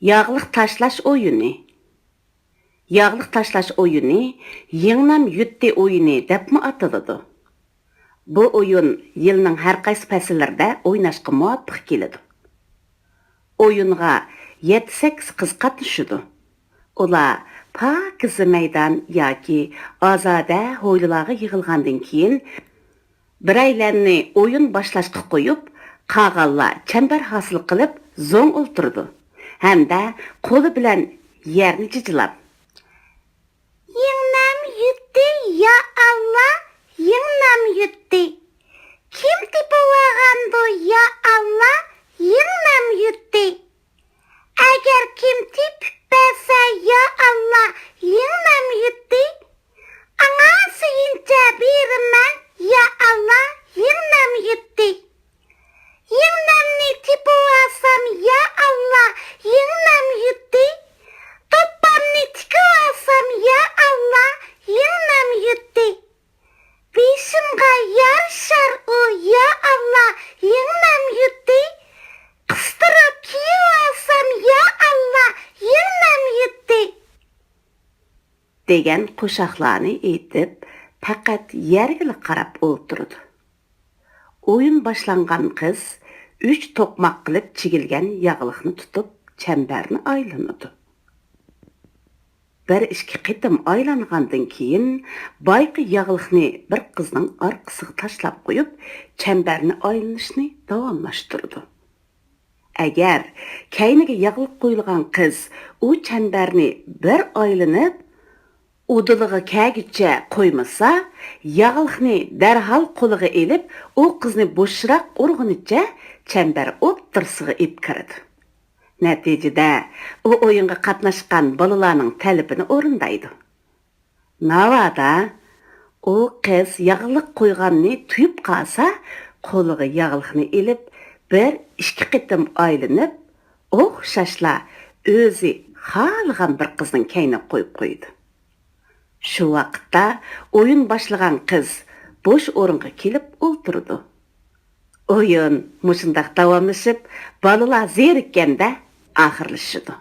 Yağlıq taşlaş oyunu. Yağlıq taşlaş oyunu Yığnam Yutti oyunu depmi atılıdı. Bu oyun yılның her qaysı fəsillərdə oynashqa muvafiq keladi. Oyunğa 7-8 qız qatnışıdı. Ular pakiz meydan yoki ozoda hovlilarga yig'ilgandan keyin biraylarni oyun boshlashga qo'yib, qolganlar chambar hosil qilib zo'ng o'ltirdi. Hamda qo'li bilan yerni jijilab Yığnam yutti ya Allah, yığnam yutti. Kim tipivagandu ya Allah, yığnam yutti. Agar kim tipipasa ya Allah, yığnam yutti. Anga suyuncha beriman ya Allah, yığnam yutti. Yığnamni tipivasam ya Allah, yığnam yutti. Toppamni tikivasam ya Allah, yığnam yutti. Beshimga yarashar u ya Allah, yığnam yutti. Qistirib kiyivasam ya Allah, yığnam yutti. degan qo'shoqlarni aytib, faqat yerga qarab o'ltirdi. Oyun boshlangan qiz 3 to'qmoq qilib chigilgan yog'liqni tutib, chambarni aylanadi. Bir ikki qitim aylangandan keyin boyqi yog'liqni bir qizning orqasiga tashlab qo'yib, chambarni aylanishni davomlashtirdi. Agar kayniga yog'liq qo'yilgan qiz u chambarni bir aylanib udiliga kagicha qo'ymasa, yog'liqni darhol qo'liga elib, u qizni bo'shroq urg'unicha chambar o'ttirsiga ip kirdi. Natijada u o'yinga qatnashgan bolalarning talabini o'rindaydi. Navada u qiz yog'liq qo'yganni tuyib qolsa, qo'liga yog'liqni elib, bir ikki qitim aylanib, o'xshashla o'zi xohlagan bir qizning kayni qo'yib qo'ydi. Shu vaqtda o'yin boshlagan qiz bo'sh o'ringa kelib o'ltirdi. O'yin mushundaq davomlashib, bolalar zerikkanda oxirlashdi.